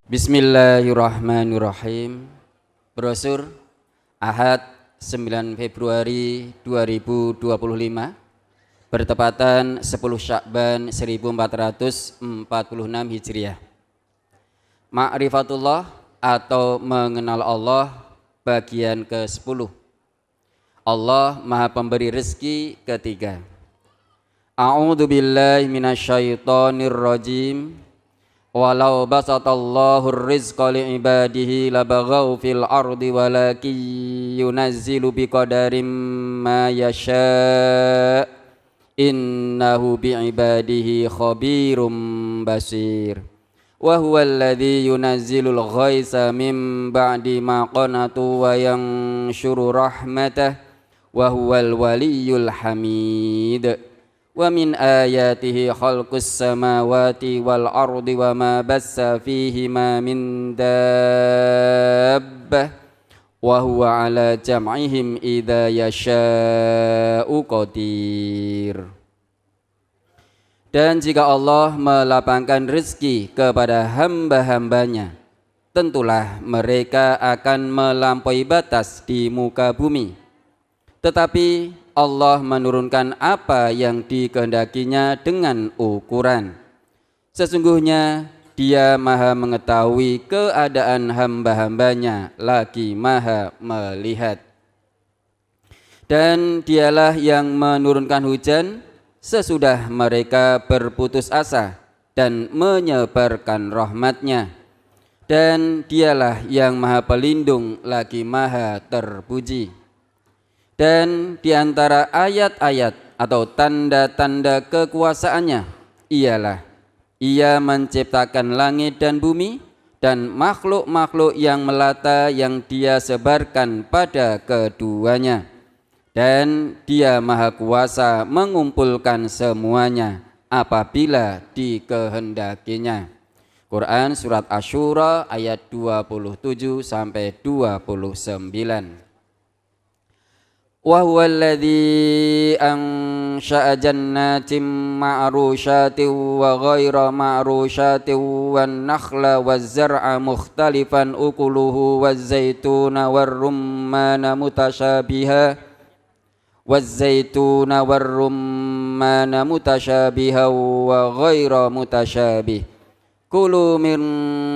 Bismillahirrahmanirrahim. Brosur Ahad 9 Februari 2025 bertepatan 10 Sya'ban 1446 Hijriah. Ma'rifatullah atau mengenal Allah bagian ke-10. Allah Maha Pemberi rezeki ketiga. A'udzu billahi minasyaitonir rajim. Walau basatallahu rizqa li'ibadihi labaghaw fil ardi walakin yunazzilu biqadarin ma yasha' innahu bi'ibadihi khabirum basir. Wa huwa alladhi yunazzilul ghaitsa min ba'di ma qanatu wa yanshuru rahmatah wa huwal waliyyul hamid. Wa min ayatihi khalqus samawati wal ardi wa ma bassa fihima min dabbah wa huwa ala jam'ihim idza yasha'u qadir. Dan jika Allah melapangkan rezeki kepada hamba-hambanya, tentulah mereka akan melampaui batas di muka bumi. Tetapi Allah menurunkan apa yang dikehendakinya dengan ukuran. Sesungguhnya Dia Maha mengetahui keadaan hamba-hambanya, lagi Maha melihat. Dan Dialah yang menurunkan hujan sesudah mereka berputus asa dan menyebarkan rahmat-Nya. Dan Dialah yang Maha Pelindung, lagi Maha terpuji. Dan di antara ayat-ayat atau tanda-tanda kekuasaannya ialah Ia menciptakan langit dan bumi dan makhluk-makhluk yang melata yang Dia sebarkan pada keduanya. Dan Dia Maha Kuasa mengumpulkan semuanya apabila dikehendakinya. Quran Surat Asy-Syura ayat 27 sampai 29. Wa huwa alladhi ansha'a jannatin ma'rushatin wa ghaira ma'rushatin wan nakhla waz zar'a mukhtalifan ukuluhu waz zaituna war rummana mutasyabiha wa ghaira mutasyabih. Kulu min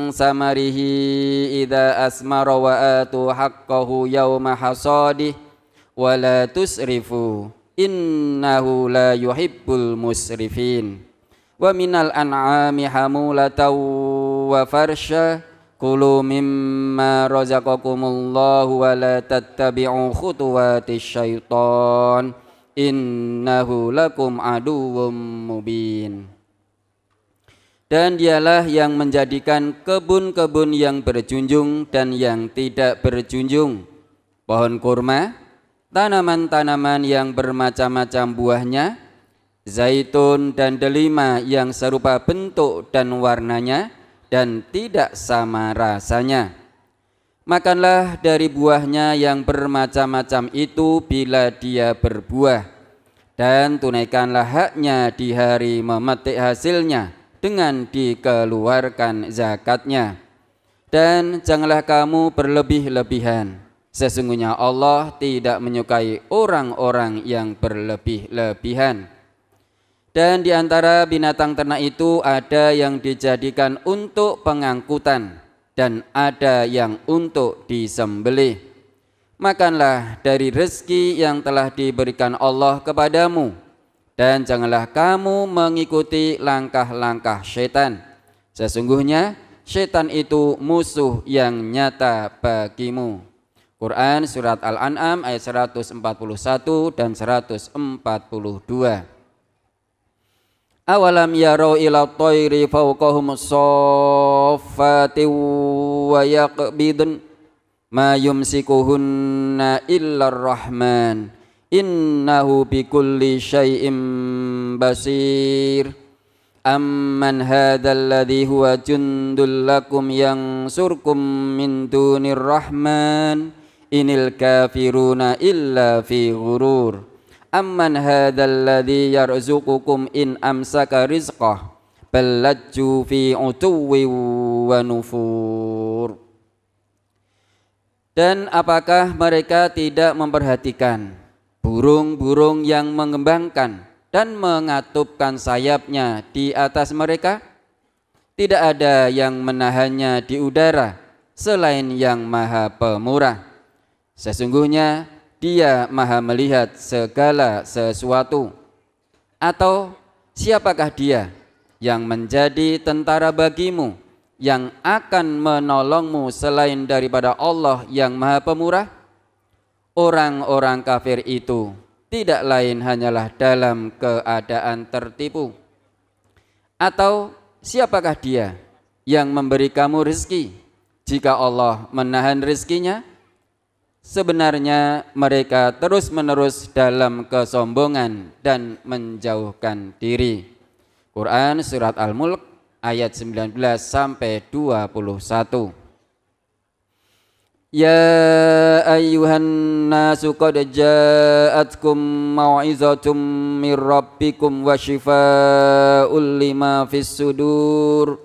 samarihi idza asmara wa atu haqqahu yawma hasadih wala tusrifu innahu la yuhibbul musrifin. Wa minal an'ami hamulatan wa farsha kulu mimma razaqakumullahu wa la tattabi'u khutuwatis syaitan innahu lakum aduwwum mubin. Dan Dialah yang menjadikan kebun-kebun yang berjunjung dan yang tidak berjunjung, pohon kurma, tanaman-tanaman yang bermacam-macam buahnya, zaitun dan delima yang serupa bentuk dan warnanya dan tidak sama rasanya. Makanlah dari buahnya yang bermacam-macam itu bila dia berbuah, dan tunaikanlah haknya di hari memetik hasilnya dengan dikeluarkan zakatnya. Dan janganlah kamu berlebih-lebihan. Sesungguhnya Allah tidak menyukai orang-orang yang berlebih-lebihan. Dan di antara binatang ternak itu ada yang dijadikan untuk pengangkutan dan ada yang untuk disembelih. Makanlah dari rezeki yang telah diberikan Allah kepadamu, dan janganlah kamu mengikuti langkah-langkah syaitan. Sesungguhnya syaitan itu musuh yang nyata bagimu. Quran Surat Al-An'am ayat 141 dan 142. Awalam yarau ila tayri fawqahum saffati wa yaqbidun ma yumsikuhunna illa ar-rahman innahu bikulli syai'in basir. Amman hadzal ladzi huwa jundul lakum yansurkum min dunir rahman inil kafiruna illa fi ghurur. Amman hadzal ladzi yarzuqukum in amsaka rizqah bal lajju fi utuwwi wa nufur. Dan apakah mereka tidak memperhatikan burung-burung yang mengembangkan dan mengatupkan sayapnya di atas mereka? Tidak ada yang menahannya di udara selain yang Maha Pemurah. Sesungguhnya Dia Maha melihat segala sesuatu. Atau siapakah Dia yang menjadi tentara bagimu, yang akan menolongmu selain daripada Allah yang Maha Pemurah? Orang-orang kafir itu tidak lain hanyalah dalam keadaan tertipu. Atau siapakah Dia yang memberi kamu rezeki jika Allah menahan rezekinya? Sebenarnya mereka terus-menerus dalam kesombongan dan menjauhkan diri. Quran Surat Al-Mulk ayat 19 sampai 21. Ya ayyuhan nasu qad ja'atkum mau'izatum mir rabbikum wa shifaa'un lima fis sudur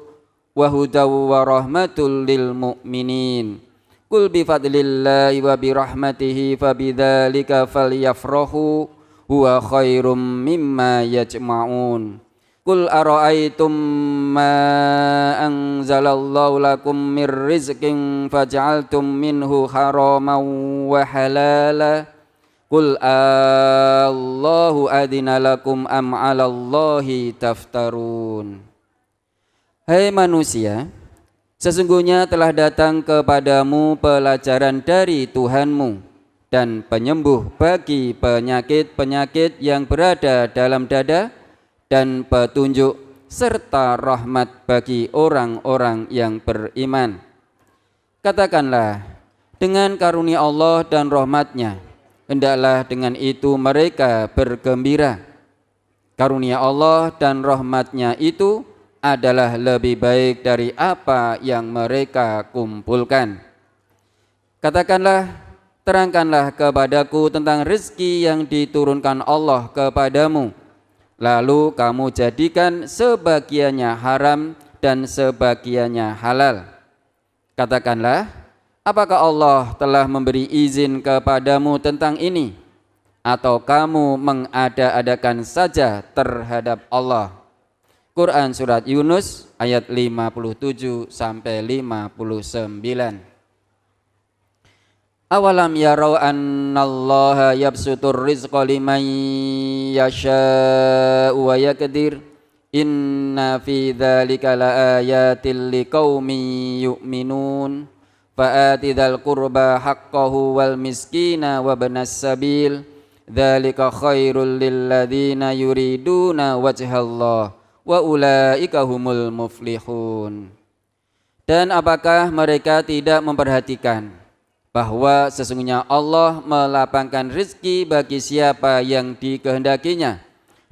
wa hudaw wa rahmatul lil mu'minin. Qul bi fadlillahi wa bi rahmatihi fabidzalika falyafrahu huwa khairum mimma yajma'un. Qul ara'aytum ma anzalallahu lakum mir rizqin faj'altum minhu haraman wa halala. Qul Allahu adina lakum am 'alallahi taftarun. Hai manusia, sesungguhnya telah datang kepadamu pelajaran dari Tuhanmu dan penyembuh bagi penyakit-penyakit yang berada dalam dada, dan petunjuk serta rahmat bagi orang-orang yang beriman. Katakanlah, dengan karunia Allah dan rahmatnya, hendaklah dengan itu mereka bergembira. Karunia Allah dan rahmatnya itu adalah lebih baik dari apa yang mereka kumpulkan. Katakanlah, terangkanlah kepadaku tentang rezeki yang diturunkan Allah kepadamu, lalu kamu jadikan sebagiannya haram dan sebagiannya halal. Katakanlah, apakah Allah telah memberi izin kepadamu tentang ini, atau kamu mengada-adakan saja terhadap Allah? Quran Surat Yunus ayat 57 sampai 59. Awalam yarau annallaha yabsutur rizqa liman yasha'u wa yaqdir inna fi dzalika laayatil liqaumin yu'minun fa'ati dzal qurba haqqahu wal miskina wa ibnas sabil dzalika khairul lil ladzina yuriduna wajhallah wa ulaika humul muflihun. Dan apakah mereka tidak memperhatikan bahwa sesungguhnya Allah melapangkan rezeki bagi siapa yang dikehendakinya,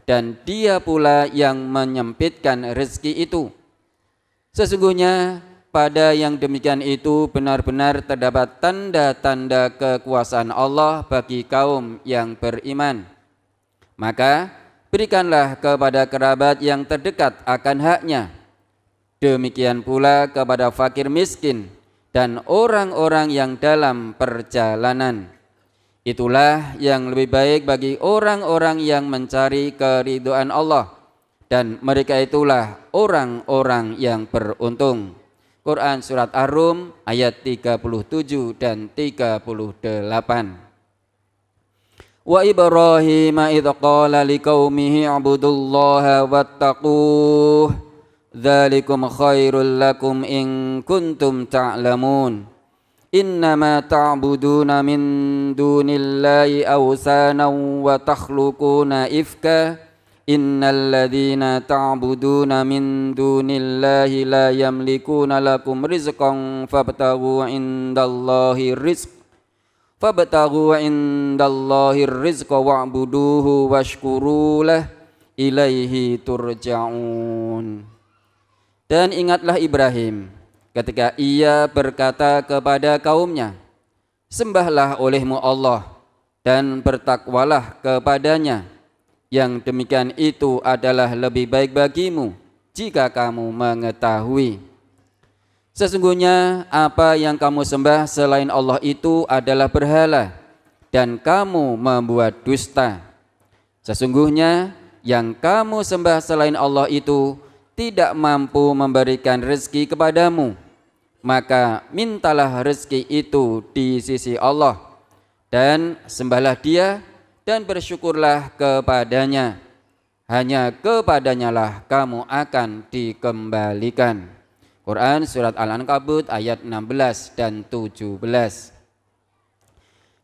dan Dia pula yang menyempitkan rezeki itu. Sesungguhnya pada yang demikian itu benar-benar terdapat tanda-tanda kekuasaan Allah bagi kaum yang beriman. Maka berikanlah kepada kerabat yang terdekat akan haknya, demikian pula kepada fakir miskin dan orang-orang yang dalam perjalanan. Itulah yang lebih baik bagi orang-orang yang mencari keridhaan Allah, dan mereka itulah orang-orang yang beruntung. Quran Surat Ar-Rum ayat 37 dan 38. Wa Ibrahim idh qala liqaumihi ibudullaha wattaquh dzalikum khairul lakum in kuntum ta'lamun. Innama ta'buduna min dunillahi awsanan wa takhluquna ifka. Innal ladzina ta'buduna min dunillahi la yamlikuna lakum rizqan fabtaghu indallahi rizqa wa'buduhu washkuru lah ilaihi turja'un. Dan ingatlah Ibrahim ketika ia berkata kepada kaumnya, sembahlah olehmu Allah dan bertakwalah kepadanya, yang demikian itu adalah lebih baik bagimu. jika kamu mengetahui. Sesungguhnya apa yang kamu sembah selain Allah itu adalah berhala, dan kamu membuat dusta. Sesungguhnya yang kamu sembah selain Allah itu tidak mampu memberikan rezeki kepadamu, maka mintalah rezeki itu di sisi Allah, dan sembahlah Dia dan bersyukurlah kepadanya. Hanya kepadanya lah kamu akan dikembalikan. Quran Surat Al-Ankabut ayat 16 dan 17.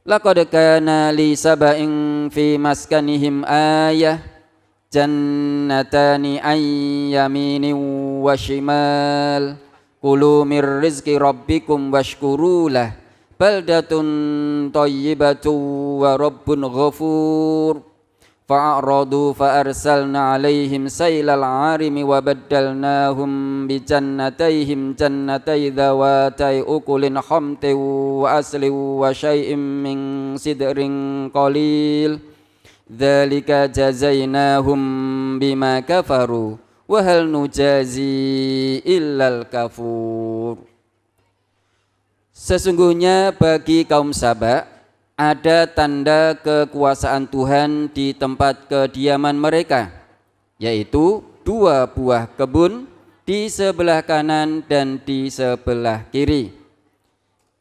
Laqad kana li saba'in fi maskanihim ayah jannatani an yaminin wa shimal kulu mir rizqi rabbikum washkurulah baldatun thayyibatun wa rabbun ghafur fa'aradu fa'arsalna alaihim saylal arimi wa baddalnahum bi jannatayhim jannatay dhawatay ukulin khamtin wa aslin wa syai'im min sidrin qalil dzalika jazainahum bima kafaru wa hal nujazi illal kafur. Sesungguhnya bagi kaum Saba ada tanda kekuasaan Tuhan di tempat kediaman mereka, yaitu 2 buah kebun di sebelah kanan dan di sebelah kiri.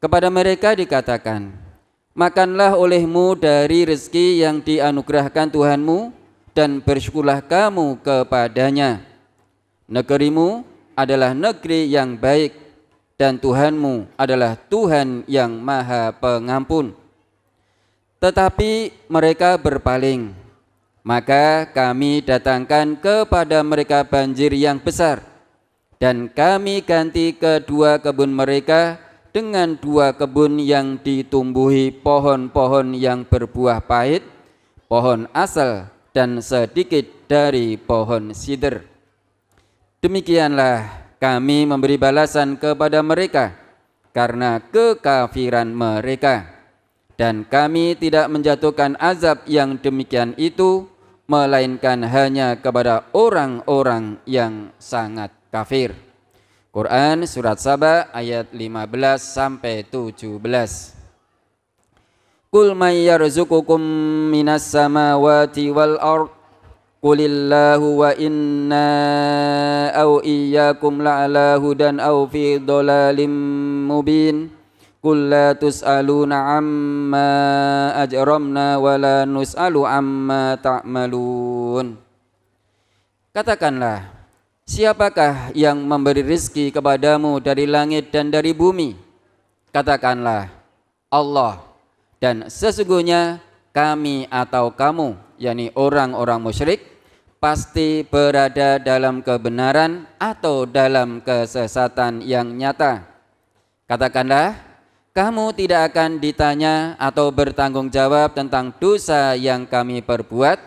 Kepada mereka dikatakan, makanlah olehmu dari rezeki yang dianugerahkan Tuhanmu dan bersyukurlah kamu kepadanya. Negerimu adalah negeri yang baik dan Tuhanmu adalah Tuhan yang Maha Pengampun. Tetapi mereka berpaling, maka kami datangkan kepada mereka banjir yang besar, dan kami ganti kedua kebun mereka dengan 2 kebun yang ditumbuhi pohon-pohon yang berbuah pahit, pohon asal, dan sedikit dari pohon sidr. Demikianlah kami memberi balasan kepada mereka karena kekafiran mereka. Dan kami tidak menjatuhkan azab yang demikian itu, melainkan hanya kepada orang-orang yang sangat kafir. Quran Surat Saba ayat 15 sampai 17. Qul may yarzuqukum minas samawati wal ard qulillahu wa inna au iyyakum la'ala hudan au fi dhalalim mubin. Qul la tus'aluna amma ajramna wa la nus'alu amma ta'malun. Katakanlah, siapakah yang memberi rizki kepadamu dari langit dan dari bumi? Katakanlah, Allah. Dan sesungguhnya kami atau kamu, yakni orang-orang musyrik, pasti berada dalam kebenaran atau dalam kesesatan yang nyata. Katakanlah, kamu tidak akan ditanya atau bertanggung jawab tentang dosa yang kami perbuat,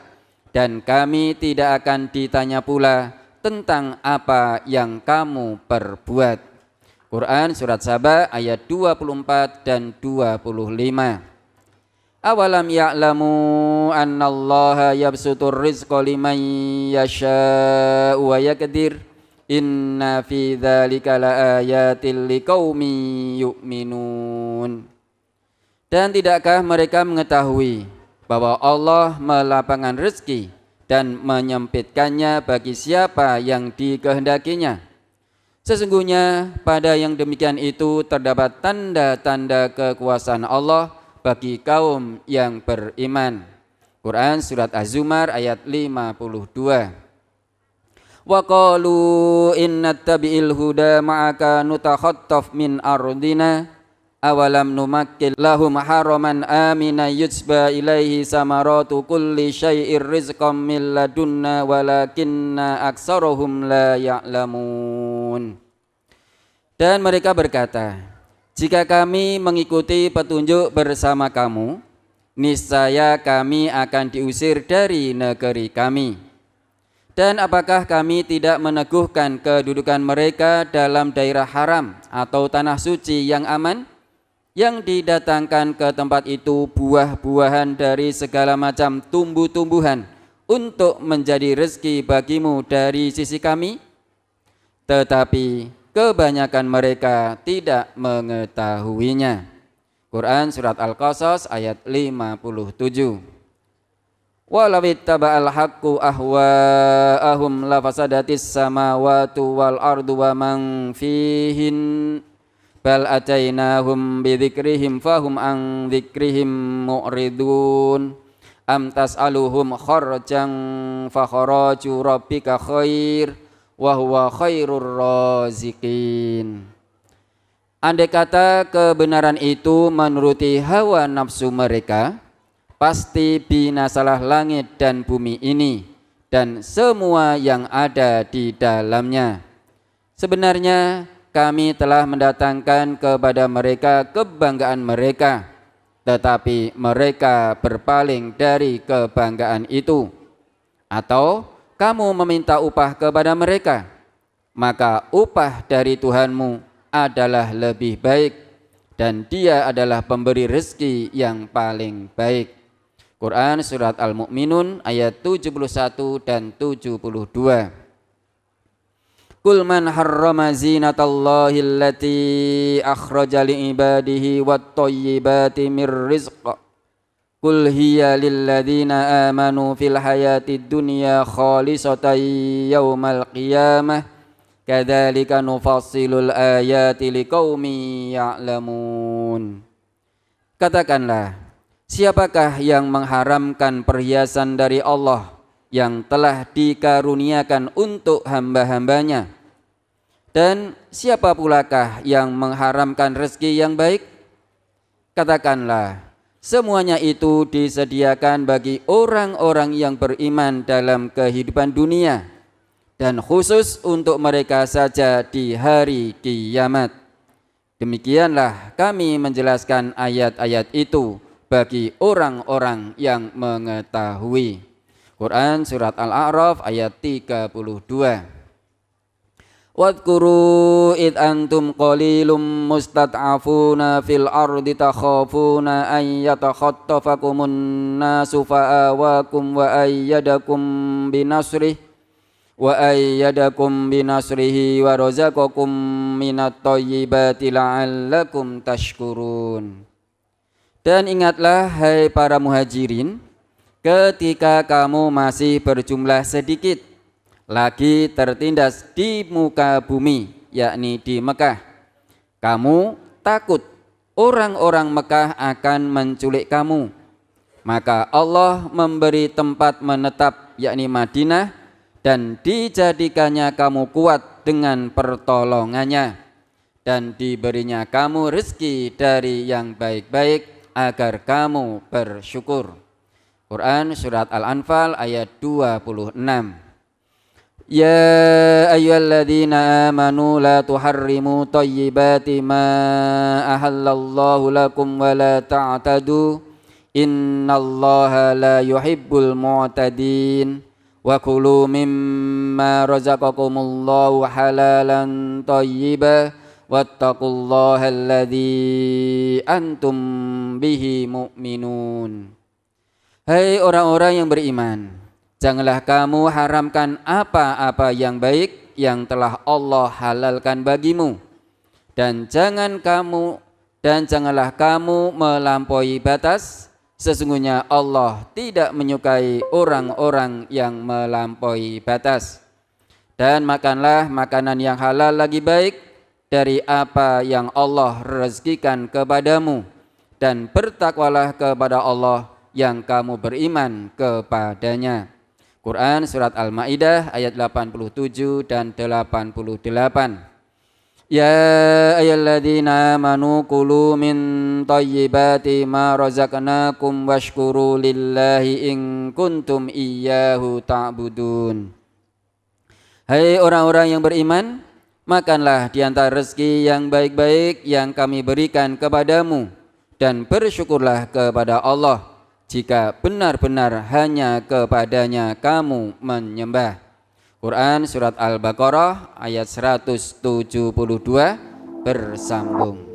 dan kami tidak akan ditanya pula tentang apa yang kamu perbuat. Quran Surat Saba ayat 24 dan 25. Awalam ya'lamu annallaha yabsutur rizqa liman yasha'u wa yaqdir. Inna fi dzalika laayatil liqaumin yu'minun. Dan tidakkah mereka mengetahui bahwa Allah melapangkan rezeki dan menyempitkannya bagi siapa yang dikehendakinya? Sesungguhnya pada yang demikian itu terdapat tanda-tanda kekuasaan Allah bagi kaum yang beriman. Quran Surat Az-Zumar ayat 52. Wa qalu inna tabi'il huda ma'aka nutakhattaf min ardina awalam numakkil lahum haraman amina yujba ilaihi samaratu kulli syai'ir rizqam min ladunna walakinna aktsarahum la ya'lamun. Dan mereka berkata, jika kami mengikuti petunjuk bersama kamu, niscaya kami akan diusir dari negeri kami. Dan apakah kami tidak meneguhkan kedudukan mereka dalam daerah haram atau tanah suci yang aman, yang didatangkan ke tempat itu buah-buahan dari segala macam tumbuh-tumbuhan untuk menjadi rezeki bagimu dari sisi kami? tetapi kebanyakan mereka tidak mengetahuinya. Quran surat Al-Qasas ayat 57. Walau ittaba'al haqqu ahwa'ahum lafasadatis samawati wal ardu wa man fihin bal atainahum bidzikrihim fahum an dzikrihim mu'ridun am tas'aluhum kharjan fa kharaju rabbika khair wa huwa khairur raziqin. Andai kata kebenaran itu menuruti hawa nafsu mereka, pasti binasalah langit dan bumi ini dan semua yang ada di dalamnya. Sebenarnya kami telah mendatangkan kepada mereka kebanggaan mereka, tetapi mereka berpaling dari kebanggaan itu. Atau kamu meminta upah kepada mereka, maka upah dari Tuhanmu adalah lebih baik dan Dia adalah pemberi rezeki yang paling baik. Quran surat Al-Mu'minun ayat 71 dan 72. Qul man harrama zinatallahi allati akhraja li'ibadihi wat-thayyibati mir rizq. Qul hiya lilladzina amanu fil hayatid dunya khalisatan yaumal qiyamah. Kadzalika nufassilul ayati liqaumin ya'lamun. Katakanlah, siapakah yang mengharamkan perhiasan dari Allah yang telah dikaruniakan untuk hamba-hambanya? Dan siapa pulakah yang mengharamkan rezeki yang baik? Katakanlah, semuanya itu disediakan bagi orang-orang yang beriman dalam kehidupan dunia, dan khusus untuk mereka saja di hari kiamat. Demikianlah kami menjelaskan ayat-ayat itu bagi orang-orang yang mengetahui. Quran surat Al-A'raf ayat 32. Wadhkuru id antum qalilum mustad'afuna fil ardi takhafuna an yatakhattafakumun nasu fa'awakum wa ayyadakum binasrihi wa razaqakum minat thayyibati la'allakum tashkurun. Dan ingatlah hai para muhajirin, ketika kamu masih berjumlah sedikit lagi tertindas di muka bumi, yakni di Mekah, kamu takut orang-orang Mekah akan menculik kamu, maka Allah memberi tempat menetap, yakni Madinah, dan dijadikannya kamu kuat dengan pertolongannya, dan diberinya kamu rezeki dari yang baik-baik agar kamu bersyukur. Quran surat Al-Anfal ayat 26. Ya ayyuhalladzina amanu la tuharrimu thayyibati ma ahallallahu lakum wa la ta'tadu innallaha la yuhibbul mu'tadin. Wa kulu mimma razaqakumullahu halalan thayyiban wattaqullaha alladzi antum bihi mu'minun. Hai orang-orang yang beriman, janganlah kamu haramkan apa-apa yang baik yang telah Allah halalkan bagimu, dan janganlah kamu melampaui batas. Sesungguhnya Allah tidak menyukai orang-orang yang melampaui batas. Dan makanlah makanan yang halal lagi baik dari apa yang Allah rezekikan kepadamu, dan bertakwalah kepada Allah yang kamu beriman kepadanya. Quran surat Al-Maidah ayat 87 dan 88. Ya ayyuhalladzina amanu kulu min thayyibati ma razaqnakum washkuru lillahi in kuntum iyyahu ta'budun. Hai orang-orang yang beriman, makanlah di antara rezeki yang baik-baik yang kami berikan kepadamu, dan bersyukurlah kepada Allah jika benar-benar hanya kepadanya kamu menyembah. Quran surat Al-Baqarah ayat 172 bersambung.